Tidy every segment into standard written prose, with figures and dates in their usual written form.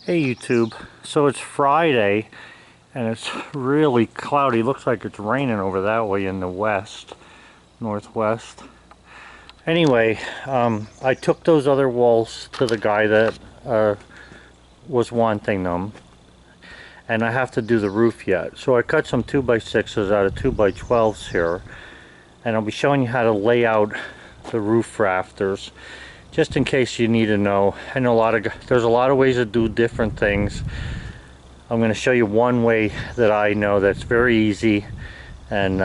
Hey YouTube, so it's Friday and it's really cloudy. Looks like it's raining over that way in the west, northwest. Anyway, I took those other walls to the guy that was wanting them, and I have to do the roof yet. So I cut some 2x6s out of 2x12s here, and I'll be showing you how to lay out the roof rafters. Just in case you need to know. I know there's a lot of ways to do different things. I'm going to show you one way that I know that's very easy and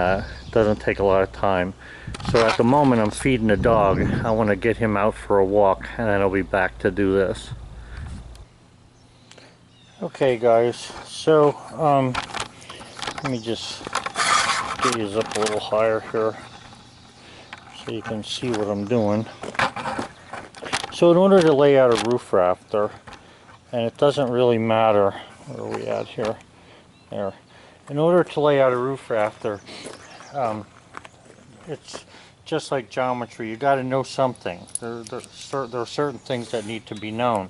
doesn't take a lot of time. So at the moment I'm feeding the dog. I want to get him out for a walk and then I'll be back to do this. Okay guys, so let me just get these up a little higher here so you can see what I'm doing. So in order to lay out a roof rafter, and it doesn't really matter where are we at here, there. In order to lay out a roof rafter, it's just like geometry. You got to know something. There are certain things that need to be known.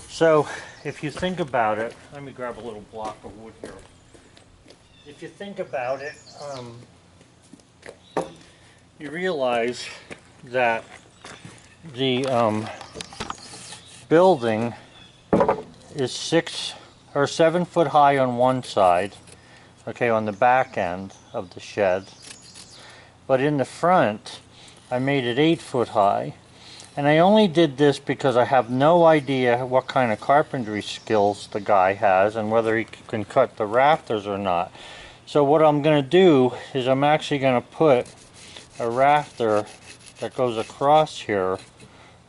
So if you think about it, let me grab a little block of wood here. If you think about it, you realize that the building is 6 or 7 foot high on one side, okay, on the back end of the shed, but in the front I made it 8 foot high, and I only did this because I have no idea what kind of carpentry skills the guy has and whether he can cut the rafters or not. So what I'm going to do is I'm actually going to put a rafter that goes across here,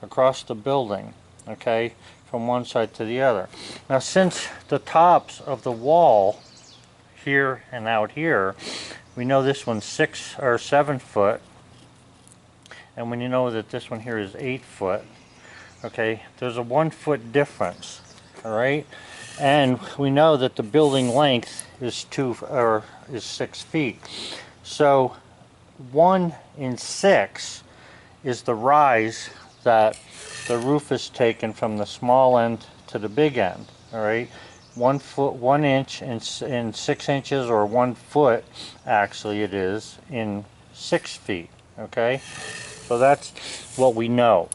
across the building, okay, from one side to the other. Now since the tops of the wall here and out here, we know this one's 6 or 7 foot, and when you know that this one here is 8 foot, okay, there's a 1 foot difference, all right, and we know that the building length is 6 feet. So 1 in 6 is the rise that the roof is taken from the small end to the big end, all right. 1 foot, 1 inch in 6 inches, or 1 foot actually it is in 6 feet, okay. So that's what we know.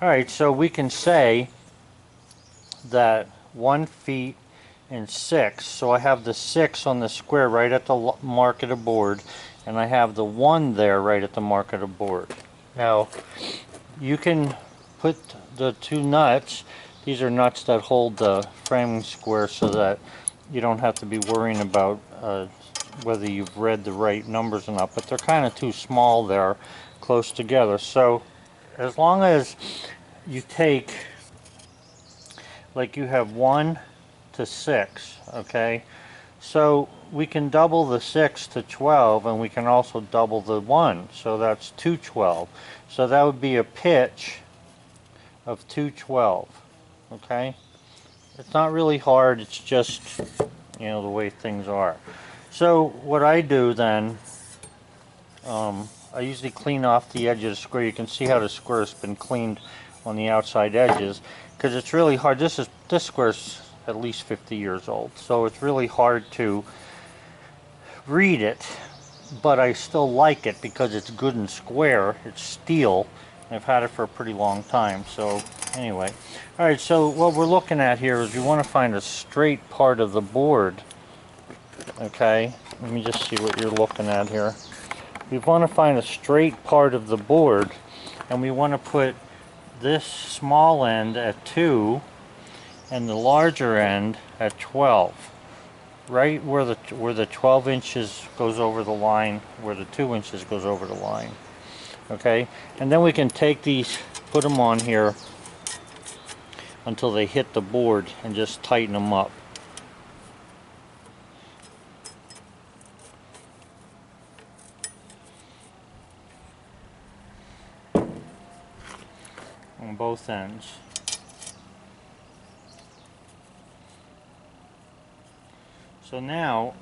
All right, so we can say that 1 feet in 6, so I have the 6 on the square right at the mark of the board, and I have the 1 there right at the mark of the board. Now you can put the 2 nuts, these are nuts that hold the framing square so that you don't have to be worrying about whether you've read the right numbers or not, but they're kind of too small there close together. So as long as you take, like you have 1 to 6, okay, so we can double the 6 to 12, and we can also double the 1, so that's 212. So that would be a pitch of 212, okay. It's not really hard, it's just, you know, the way things are. So what I do then, I usually clean off the edge of the square. You can see how the square has been cleaned on the outside edges, because it's really hard. This square's at least 50 years old, so it's really hard to read it, but I still like it because it's good and square. It's steel. I've had it for a pretty long time. So anyway, all right, so what we're looking at here is we want to find a straight part of the board, okay. Let me just see what you're looking at here. We want to find a straight part of the board, and we want to put this small end at 2 and the larger end at 12, right where the 12 inches goes over the line, where the 2 inches goes over the line, okay. And then we can take these, put them on here until they hit the board, and just tighten them up. On both ends. So now,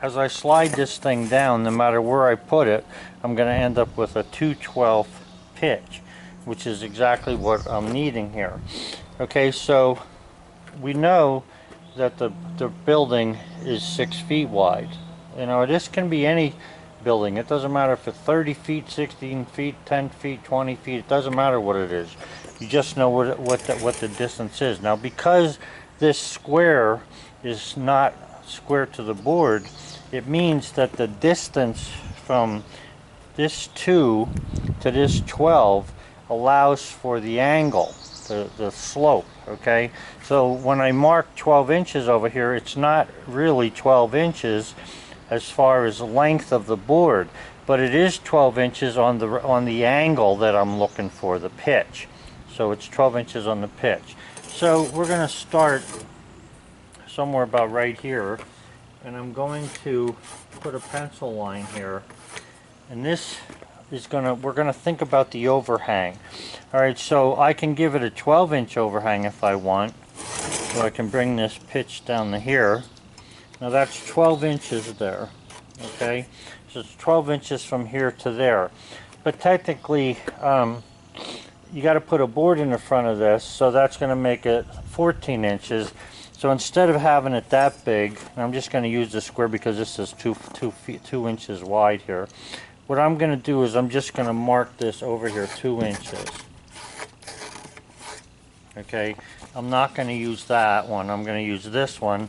as I slide this thing down, no matter where I put it, I'm going to end up with a 2/12 pitch, which is exactly what I'm needing here. Okay, so we know that the building is 6 feet wide. You know, this can be any building. It doesn't matter if it's 30 feet, 16 feet, 10 feet, 20 feet. It doesn't matter what it is. You just know what the distance is. Now, because this square is not square to the board, it means that the distance from this 2 to this 12 allows for the angle, the slope, okay? So when I mark 12 inches over here, it's not really 12 inches as far as length of the board, but it is 12 inches on the angle that I'm looking for, the pitch. So it's 12 inches on the pitch. So we're going to start somewhere about right here, and I'm going to put a pencil line here, and this is we're going to think about the overhang. Alright, so I can give it a 12-inch overhang if I want. So I can bring this pitch down to here. Now that's 12 inches there. Okay, so it's 12 inches from here to there. But technically, you got to put a board in the front of this, so that's going to make it 14 inches. So instead of having it that big, I'm just going to use the square because this is 2 inches wide here. What I'm going to do is I'm just going to mark this over here 2 inches. Okay, I'm not going to use that one. I'm going to use this one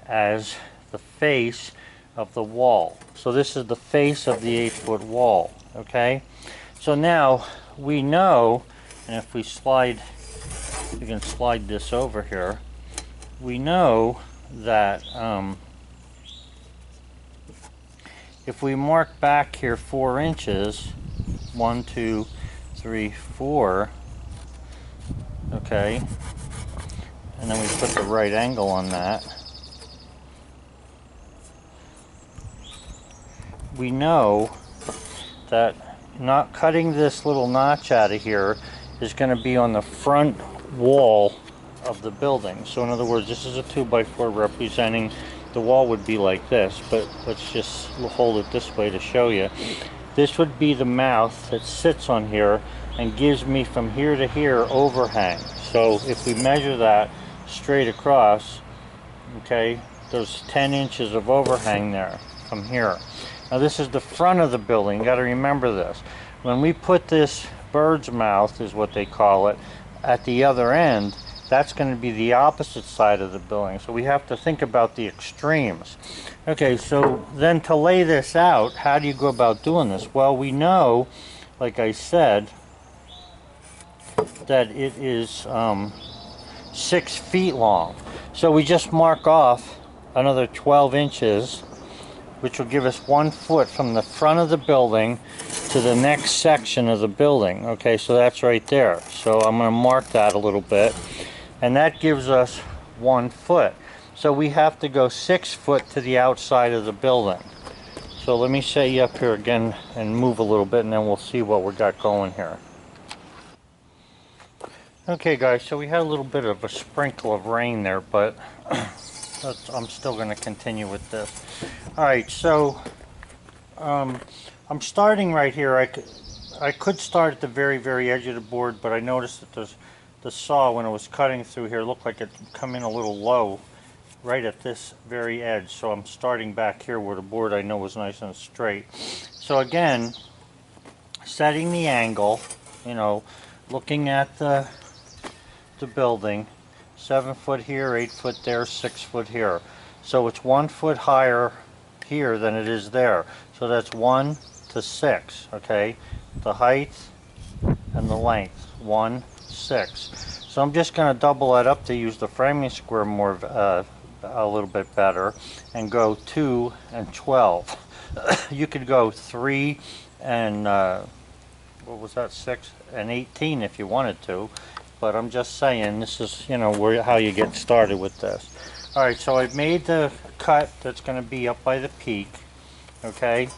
as the face of the wall. So this is the face of the 8-foot wall. Okay, so now we know, and if we can slide this over here, we know that if we mark back here 4 inches, 1, 2, 3, 4, okay, and then we put the right angle on that, we know that not cutting this little notch out of here is going to be on the front wall of the building. So in other words, this is a 2x4 representing the wall would be like this, but let's just hold it this way to show you. This would be the mouth that sits on here and gives me from here to here overhang. So if we measure that straight across, okay, there's 10 inches of overhang there from here. Now this is the front of the building. You got to remember this. When we put this bird's mouth, is what they call it, at the other end, that's going to be the opposite side of the building. So we have to think about the extremes. Okay, so then to lay this out, how do you go about doing this? Well, we know, like I said, that it is 6 feet long. So we just mark off another 12 inches, which will give us 1 foot from the front of the building to the next section of the building. Okay, so that's right there. So I'm going to mark that a little bit. And that gives us 1 foot. So we have to go 6 foot to the outside of the building. So let me set you up here again and move a little bit, and then we'll see what we got going here. Okay guys, so we had a little bit of a sprinkle of rain there, but I'm still going to continue with this. Alright, so I'm starting right here. I could start at the very, very edge of the board, but I noticed that the saw, when it was cutting through here, looked like it come in a little low right at this very edge. So I'm starting back here where the board I know was nice and straight. So again, setting the angle, you know, looking at the building, 7 foot here, 8 foot there, 6 foot here. So it's 1 foot higher here than it is there. So that's 1 to 6, okay? The height and the length, 1, 6. So I'm just going to double that up to use the framing square more, a little bit better, and go 2 and 12. You could go 3 and what was that, 6 and 18 if you wanted to, but I'm just saying this is, you know, how you get started with this. Alright, so I've made the cut that's going to be up by the peak. Okay,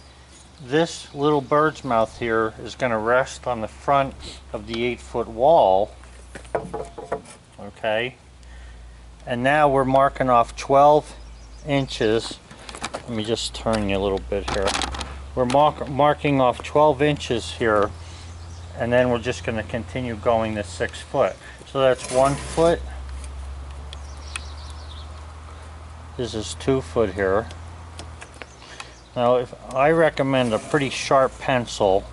this little bird's mouth here is going to rest on the front of the 8-foot wall. Okay, and now we're marking off 12 inches. Let me just turn you a little bit here. We're marking off 12 inches here, and then we're just going to continue going to 6 foot. So that's 1 foot, This is 2 foot here. Now, if I recommend a pretty sharp pencil,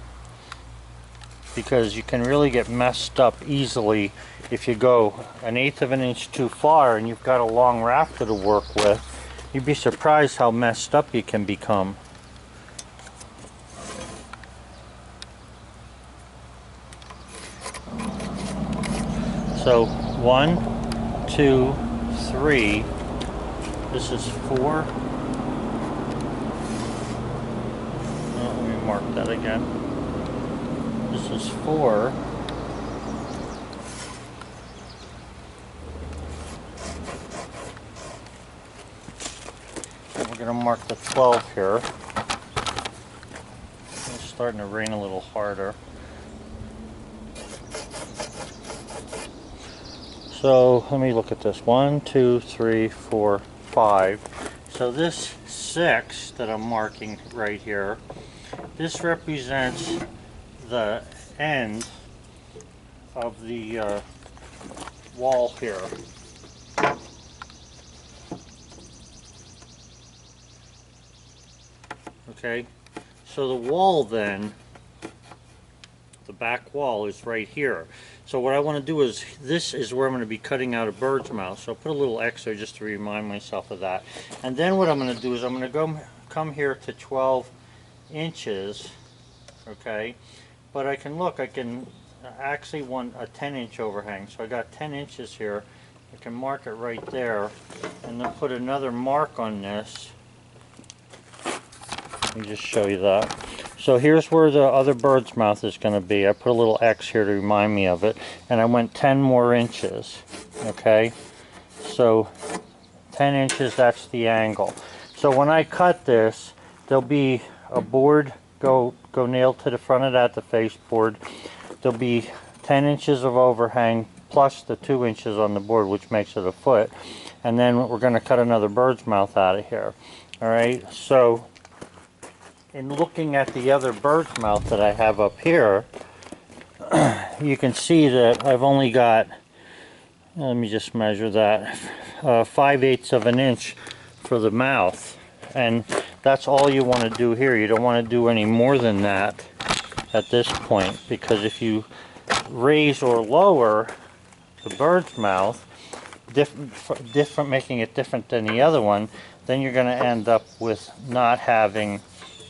because you can really get messed up easily if you go 1/8 of an inch too far and you've got a long rafter to work with. You'd be surprised how messed up you can become. So 1, 2, 3. This is 4. Oh, let me mark that again. This is 4. And we're going to mark the 12 here. It's starting to rain a little harder. So let me look at this. 1, 2, 3, 4, 5. So this 6 that I'm marking right here, this represents the end of the wall here. Okay, so the wall then, the back wall is right here. So what I want to do is, this is where I'm going to be cutting out a bird's mouth. So I'll put a little X there just to remind myself of that. And then what I'm going to do is I'm going to come here to 12 inches. Okay, but I can look, I can actually want a 10-inch overhang. So I got 10 inches here. I can mark it right there and then put another mark on this. Let me just show you that. So here's where the other bird's mouth is going to be. I put a little X here to remind me of it, and I went 10 more inches. Okay, so 10 inches, that's the angle. So when I cut this, there'll be a board go nailed to the front of that, the face board. There'll be 10 inches of overhang plus the 2 inches on the board, which makes it a foot. And then we're going to cut another bird's mouth out of here. All right, so in looking at the other bird's mouth that I have up here, you can see that I've only got, let me just measure that, 5/8 of an inch for the mouth. And that's all you want to do here. You don't want to do any more than that at this point, because if you raise or lower the bird's mouth, making it different than the other one, then you're going to end up with not having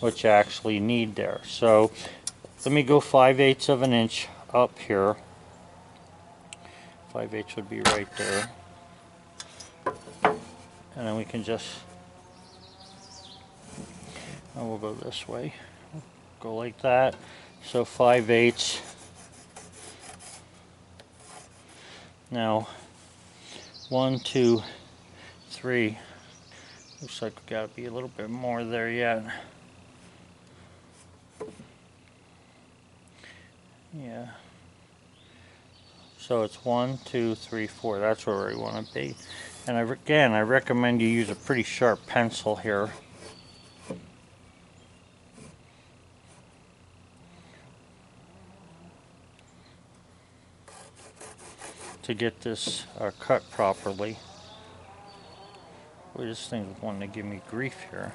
what you actually need there. So let me go 5/8 of an inch up here. 5/8 would be right there. And then we can just, and we'll go this way. Go like that. So 5/8. Now 1, 2, 3. Looks like we gotta be a little bit more there yet. Yeah. So it's 1, 2, 3, 4. That's where we want to be. And again, I recommend you use a pretty sharp pencil here. To get this cut properly. Boy, this thing's wanting to give me grief here.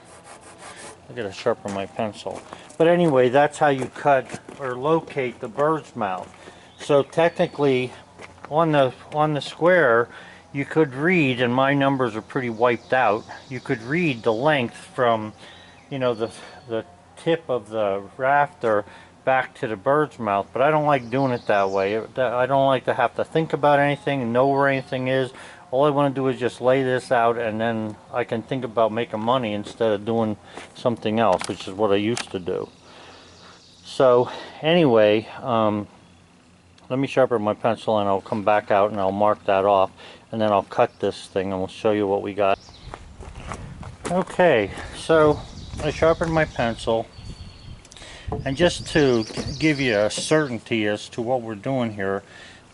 I gotta sharpen my pencil. But anyway, that's how you cut or locate the bird's mouth. So technically, on the square, you could read, and my numbers are pretty wiped out, you could read the length from, you know, the tip of the rafter back to the bird's mouth, but I don't like doing it that way. I don't like to have to think about anything and know where anything is. All I want to do is just lay this out, and then I can think about making money instead of doing something else, which is what I used to do. So anyway, let me sharpen my pencil and I'll come back out and I'll mark that off, and then I'll cut this thing and we'll show you what we got. Okay, so I sharpened my pencil, and just to give you a certainty as to what we're doing here,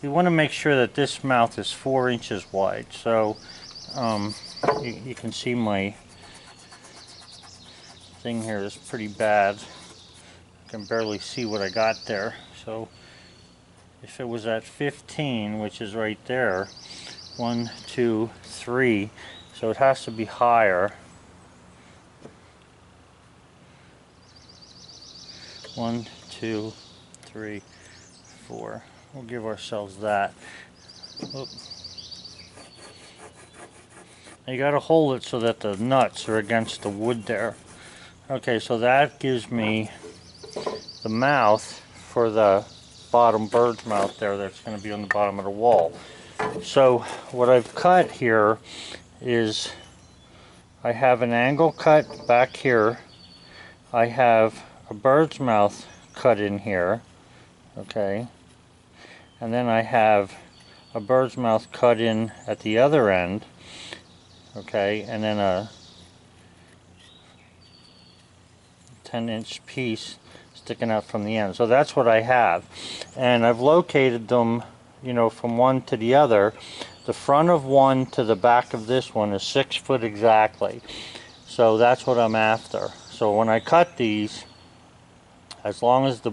we want to make sure that this mouth is 4 inches wide. So you can see my thing here is pretty bad. I can barely see what I got there. So if it was at 15, which is right there, 1, 2, 3. So it has to be higher. 1, 2, 3, 4. We'll give ourselves that. Oop. You got to hold it so that the nuts are against the wood there. Okay, so that gives me the mouth for the bottom bird's mouth there that's going to be on the bottom of the wall. So what I've cut here is I have an angle cut back here. I have a bird's mouth cut in here, okay, and then I have a bird's mouth cut in at the other end, okay, and then a 10-inch piece sticking out from the end. So that's what I have, and I've located them, you know, from one to the other. The front of one to the back of this one is 6 foot exactly, so that's what I'm after. So when I cut these, as long as the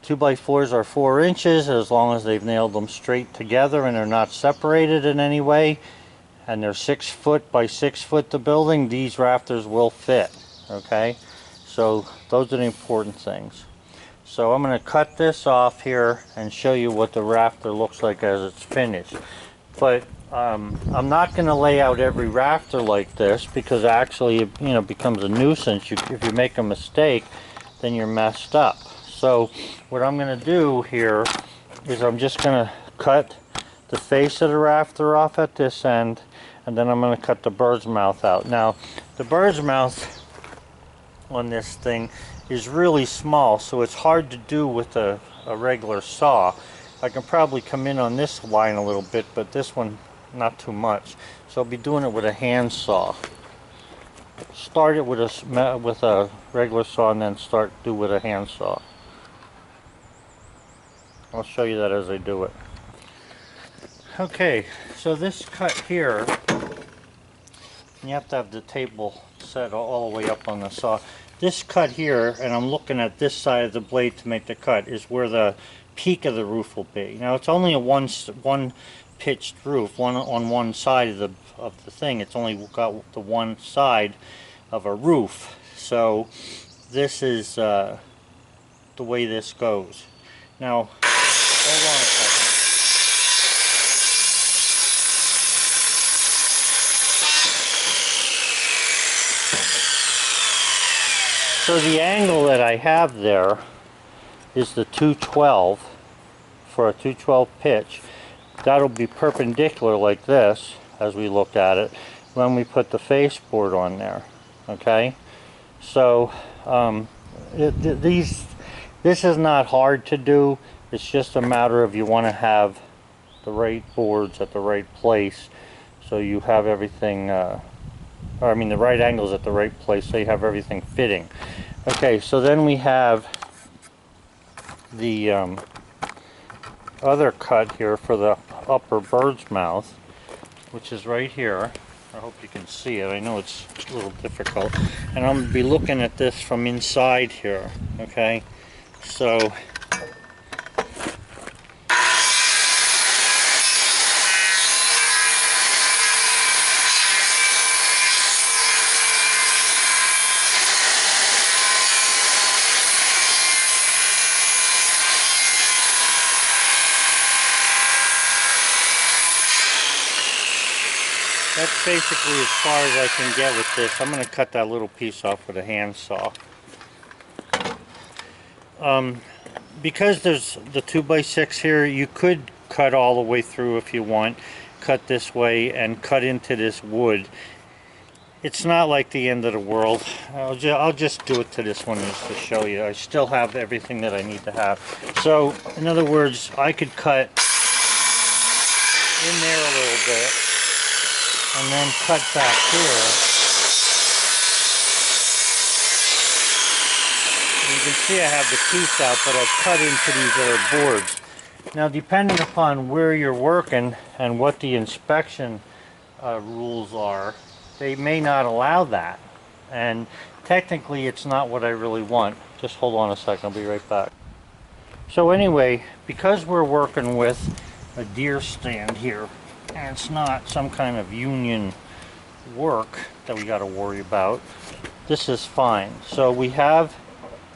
2x4s are 4 inches, as long as they've nailed them straight together and they're not separated in any way, and they're 6 foot by 6 foot the building, these rafters will fit, okay? So those are the important things. So I'm going to cut this off here and show you what the rafter looks like as it's finished. But I'm not going to lay out every rafter like this, because actually it, you know, becomes a nuisance. If you make a mistake, then you're messed up. So what I'm going to do here is I'm just going to cut the face of the rafter off at this end, and then I'm going to cut the bird's mouth out. Now the bird's mouth on this thing is really small, so it's hard to do with a regular saw. I can probably come in on this line a little bit, but this one not too much. So I'll be doing it with a hand saw. Start it with a regular saw, and then do with a hand saw. I'll show you that as I do it. Okay, so this cut here, you have to have the table set all the way up on the saw. This cut here, and I'm looking at this side of the blade to make the cut, is where the peak of the roof will be. Now it's only a one pitched roof, one on one side of the thing. It's only got the one side of a roof. So this is the way this goes. Now hold on a second. So the angle that I have there is the 212 for a 212 pitch. That'll be perpendicular like this as we look at it when we put the faceboard on there. Okay, so this is not hard to do. It's just a matter of you want to have the right boards at the right place, so you have everything, the right angles at the right place, so you have everything fitting. Okay, so then we have the other cut here for the upper bird's mouth, which is right here. I hope you can see it. I know it's a little difficult. And I'm going to be looking at this from inside here. Okay, so that's basically as far as I can get with this. I'm going to cut that little piece off with a hand saw. Because there's the 2x6 here, you could cut all the way through if you want. Cut this way and cut into this wood. It's not like the end of the world. I'll just do it to this one just to show you. I still have everything that I need to have. So, in other words, I could cut in there a little bit, and then cut back here. You can see I have the piece out, but I've cut into these other boards. Now, depending upon where you're working and what the inspection rules are, they may not allow that. And technically, it's not what I really want. Just hold on a second, I'll be right back. So anyway, because we're working with a deer stand here, and it's not some kind of union work that we got to worry about. This is fine. So we have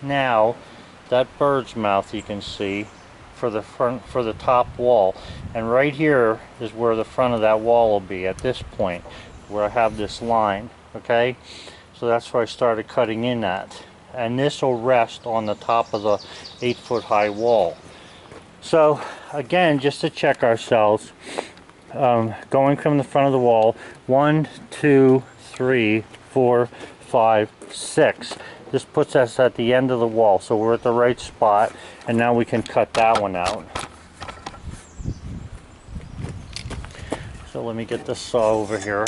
now that bird's mouth, you can see, for the front, for the top wall, and right here is where the front of that wall will be at this point where I have this line. Okay, so that's where I started cutting in at, and this will rest on the top of the 8-foot high wall. So again, just to check ourselves, going from the front of the wall, 1, 2, 3, 4, 5, 6. This puts us at the end of the wall, so we're at the right spot, and now we can cut that one out. So let me get the saw over here.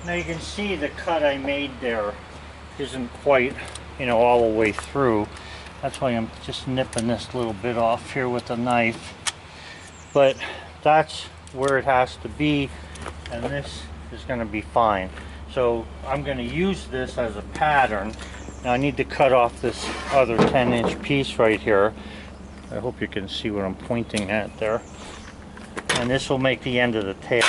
Now you can see the cut I made there isn't quite, all the way through. That's why I'm just nipping this little bit off here with a knife. But that's where it has to be, and this is going to be fine. So I'm going to use this as a pattern. Now I need to cut off this other 10-inch piece right here. I hope you can see what I'm pointing at there. And this will make the end of the tail.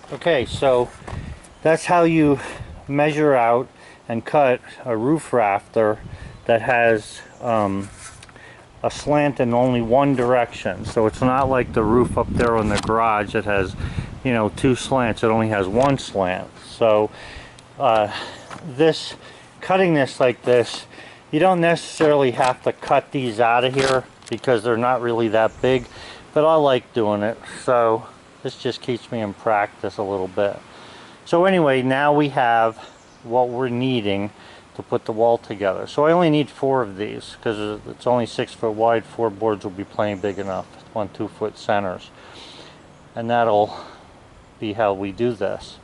Okay, so that's how you measure out and cut a roof rafter that has a slant in only one direction. So it's not like the roof up there on the garage that has, 2 slants. It only has 1 slant. So cutting this like this, you don't necessarily have to cut these out of here because they're not really that big, but I like doing it. So this just keeps me in practice a little bit. So anyway, now we have what we're needing to put the wall together. So I only need 4 of these because it's only 6 foot wide. 4 boards will be plenty big enough. 1 2-foot centers. And that'll be how we do this.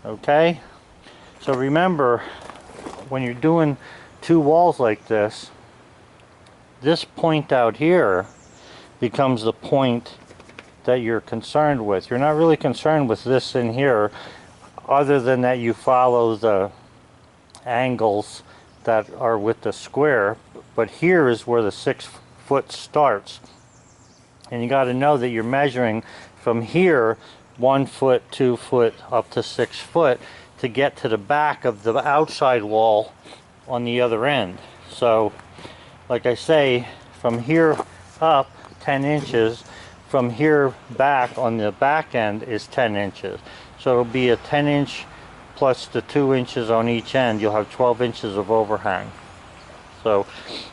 Okay? So remember, when you're doing 2 walls like this, this point out here becomes the point that you're concerned with. You're not really concerned with this in here, other than that you follow the angles that are with the square, but here is where the 6 foot starts, and you got to know that you're measuring from here 1 foot, 2 foot, up to 6 foot to get to the back of the outside wall on the other end. So like I say, from here up 10 inches, from here back on the back end is 10 inches. So it'll be a 10-inch plus the 2 inches on each end. You'll have 12 inches of overhang. So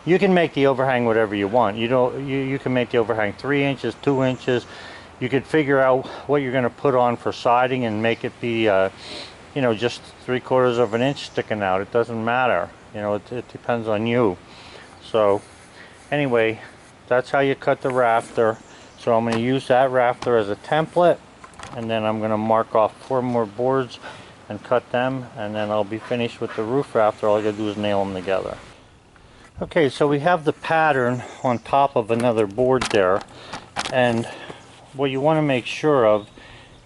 you can make the overhang whatever you want. You can make the overhang 3 inches, 2 inches. You could figure out what you're going to put on for siding and make it be just 3/4 of an inch sticking out. It doesn't matter. It depends on you. So anyway, that's how you cut the rafter. So I'm going to use that rafter as a template, and then I'm going to mark off 4 more boards and cut them, and then I'll be finished with the roof rafter. All I got to do is nail them together. Okay, so we have the pattern on top of another board there, and what you want to make sure of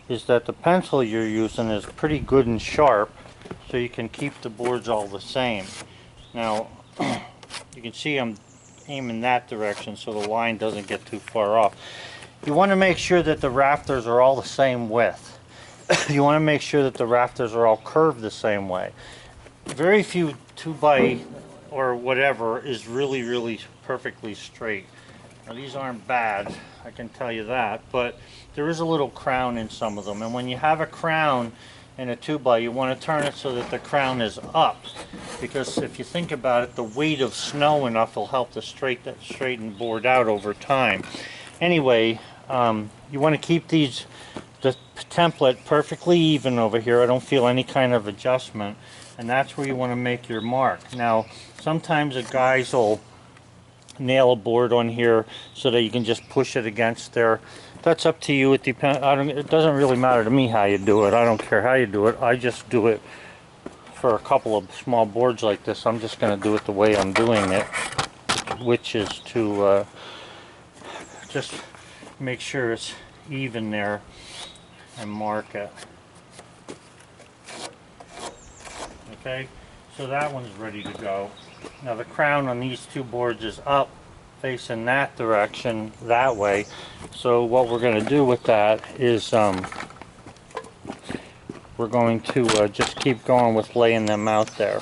is that the pencil you're using is pretty good and sharp, so you can keep the boards all the same. Now you can see I'm aiming that direction so the line doesn't get too far off. You want to make sure that the rafters are all the same width. You want to make sure that the rafters are all curved the same way. Very few 2x or whatever is really perfectly straight. Now these aren't bad, I can tell you that, but there is a little crown in some of them, and when you have a crown in a 2x, you want to turn it so that the crown is up, because if you think about it, the weight of snow enough will help to straighten board out over time. Anyway, You want to keep the template perfectly even over here. I don't feel any kind of adjustment, and that's where you want to make your mark. Now, sometimes the guys will nail a board on here so that you can just push it against there. That's up to you. It depends. It doesn't really matter to me how you do it. I don't care how you do it. I just do it for a couple of small boards like this. I'm just going to do it the way I'm doing it, which is to just make sure it's even there and mark it. Okay, so that one's ready to go. Now the crown on these two boards is up, facing that direction, that way. So what we're going to do with that is we're going to just keep going with laying them out there.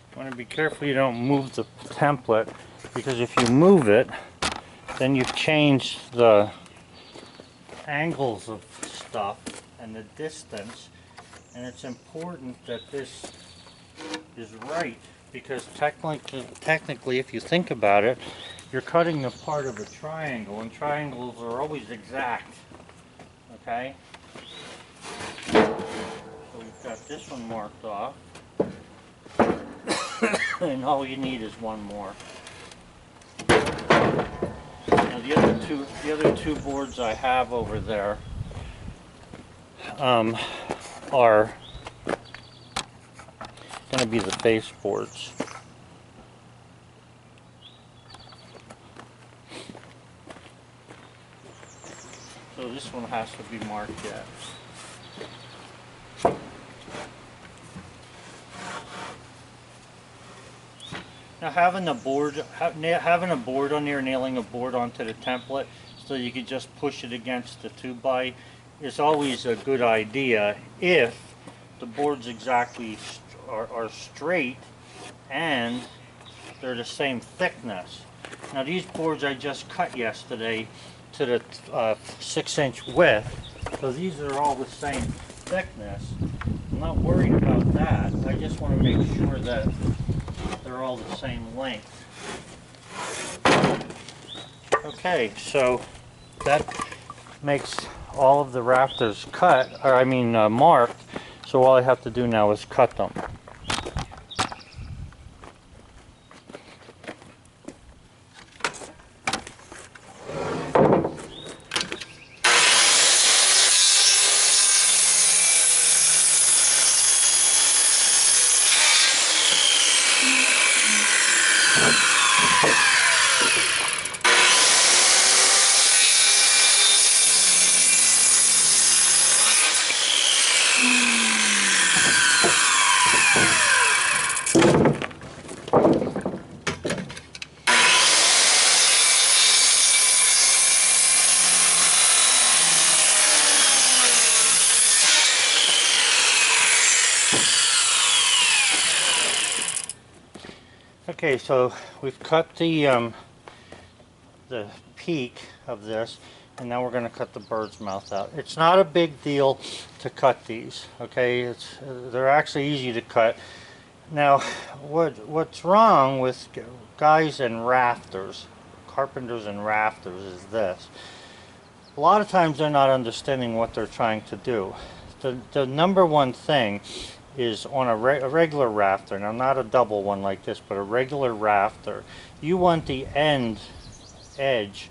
You want to be careful you don't move the template, because if you move it, then you've changed the angles of stuff and the distance, and it's important that this is right, because technically if you think about it, you're cutting the part of a triangle, and triangles are always exact. Okay? So we've got this one marked off. And all you need is one more. Now the other two boards I have over there are going to be the face boards. So this one has to be marked yet. Now having a board on there, nailing a board onto the template so you can just push it against the 2x is always a good idea if the boards exactly are straight and they're the same thickness. Now these boards I just cut yesterday to the 6-inch width, so these are all the same thickness. I'm not worried about that. I just want to make sure that they're all the same length. Okay, so that makes all of the rafters cut, or I mean marked, so all I have to do now is cut them. Okay, so we've cut the peak of this, and now we're going to cut the bird's mouth out. It's not a big deal to cut these, okay? They're actually easy to cut. Now, what's wrong with guys and rafters, carpenters and rafters, is this. A lot of times they're not understanding what they're trying to do. The number one thing is on a regular rafter, now not a double one like this, but a regular rafter, you want the edge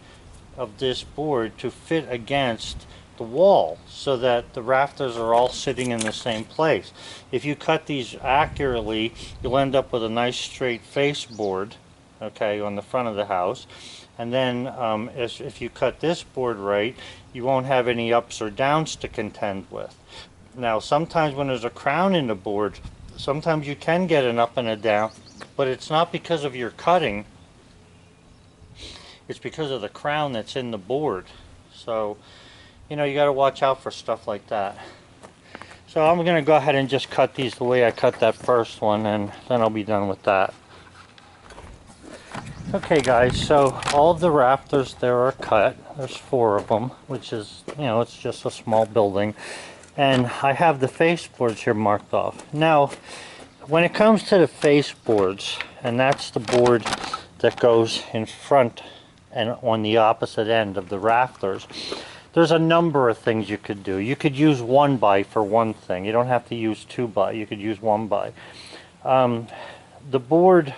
of this board to fit against the wall so that the rafters are all sitting in the same place. If you cut these accurately, you'll end up with a nice straight face board, okay, on the front of the house. And then if you cut this board right, you won't have any ups or downs to contend with. Now sometimes when there's a crown in the board, sometimes you can get an up and a down, but it's not because of your cutting, it's because of the crown that's in the board. So, you know, you got to watch out for stuff like that. So I'm going to go ahead and just cut these the way I cut that first one, and then I'll be done with that. Okay guys, so all of the rafters there are cut. There's 4 of them, which is, you know, it's just a small building. And I have the face boards here marked off. Now, when it comes to the face boards, and that's the board that goes in front and on the opposite end of the rafters, there's a number of things you could do. You could use 1x for one thing. You don't have to use 2x. You could use 1x. The board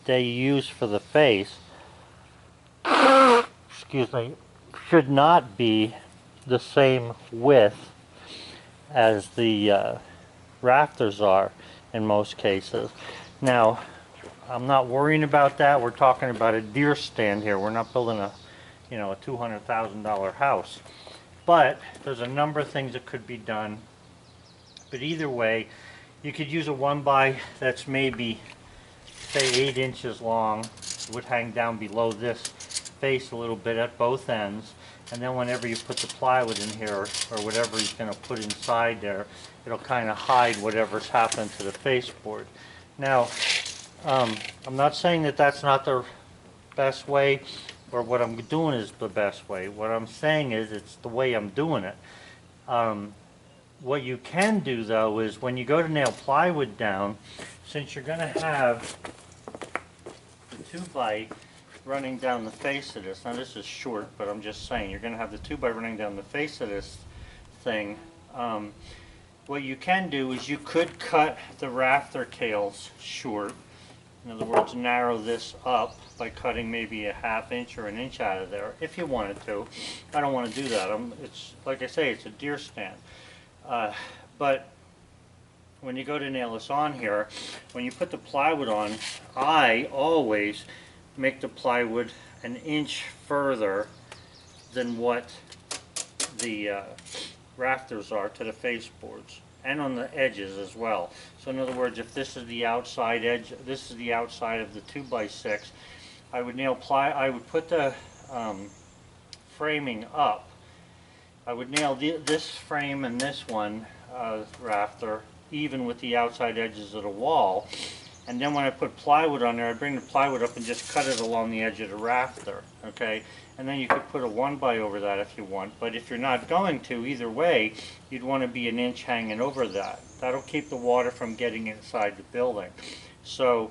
that you use for the face, excuse me, should not be the same width as the rafters are in most cases. Now, I'm not worrying about that. We're talking about a deer stand here. We're not building a, you know, a $200,000 house. But there's a number of things that could be done. But either way, you could use a 1x that's maybe, say, 8 inches long. It would hang down below this face a little bit at both ends. And then whenever you put the plywood in here, or whatever he's going to put inside there, it'll kind of hide whatever's happened to the face board. Now, I'm not saying that that's not the best way, or what I'm doing is the best way. What I'm saying is it's the way I'm doing it. What you can do, though, is when you go to nail plywood down, since you're going to have the 2x running down the face of this. Now this is short, but I'm just saying, you're going to have the 2x running down the face of this thing. What you can do is you could cut the rafter tails short. In other words, narrow this up by cutting maybe a 1/2 inch or 1 inch out of there, if you wanted to. I don't want to do that. It's like I say, it's a deer stand. But when you go to nail this on here, when you put the plywood on, I always make the plywood 1 inch further than what the rafters are to the face boards, and on the edges as well. So in other words, if this is the outside edge, this is the outside of the 2x6, I would put the framing up. I would nail this frame and this one rafter even with the outside edges of the wall. And then when I put plywood on there, I bring the plywood up and just cut it along the edge of the rafter, okay? And then you could put a 1x over that if you want. But if you're not going to, either way, you'd want to be 1 inch hanging over that. That'll keep the water from getting inside the building. So,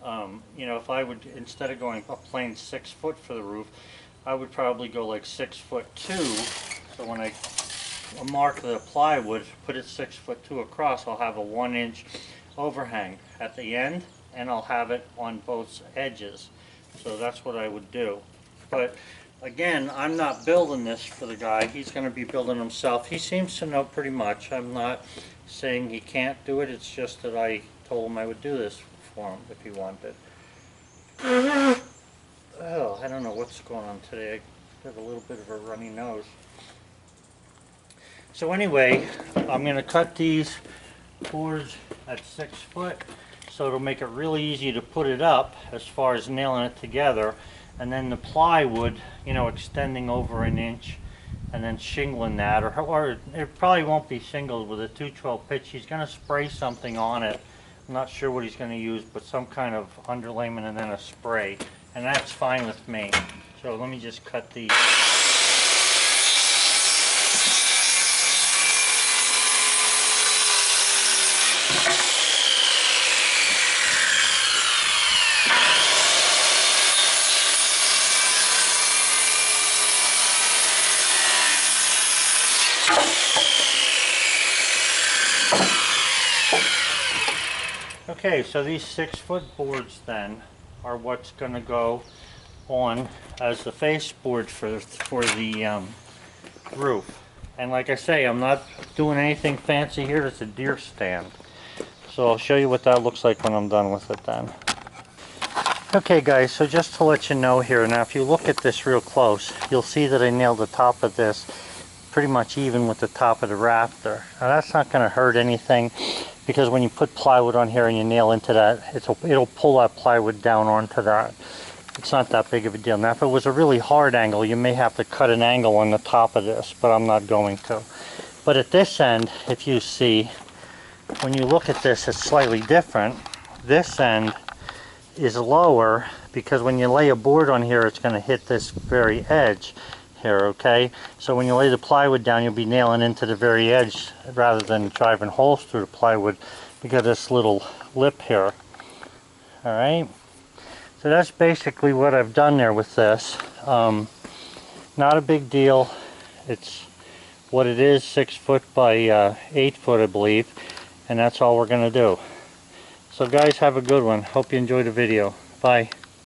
you know, if I would, instead of going a plain 6 foot for the roof, I would probably go like 6'2". So when I mark the plywood, put it 6'2" across, I'll have a 1 inch overhang at the end, and I'll have it on both edges. So that's what I would do. But again, I'm not building this for the guy. He's going to be building himself. He seems to know pretty much. I'm not saying he can't do it. It's just that I told him I would do this for him if he wanted. Oh, I don't know what's going on today. I have a little bit of a runny nose. So anyway, I'm going to cut these boards at 6 foot, so it'll make it really easy to put it up as far as nailing it together, and then the plywood, you know, extending over 1 inch, and then shingling that, or it probably won't be shingled with a 212 pitch. He's going to spray something on it. I'm not sure what he's going to use, but some kind of underlayment and then a spray, and that's fine with me. So let me just cut these. Okay, so these 6 foot boards then are what's going to go on as the face board for the roof. And like I say, I'm not doing anything fancy here. It's a deer stand. So I'll show you what that looks like when I'm done with it then. Okay guys, so just to let you know here, now if you look at this real close, you'll see that I nailed the top of this pretty much even with the top of the rafter. Now that's not going to hurt anything, because when you put plywood on here and you nail into that, it'll pull that plywood down onto that. It's not that big of a deal. Now if it was a really hard angle, you may have to cut an angle on the top of this, but I'm not going to. But at this end, if you see, when you look at this, it's slightly different. This end is lower because when you lay a board on here, it's going to hit this very edge here, okay? So when you lay the plywood down, you'll be nailing into the very edge rather than driving holes through the plywood because of this little lip here. Alright? So that's basically what I've done there with this. Not a big deal. It's what it is, 6 foot by 8 foot, I believe. And that's all we're going to do. So guys, have a good one. Hope you enjoyed the video. Bye.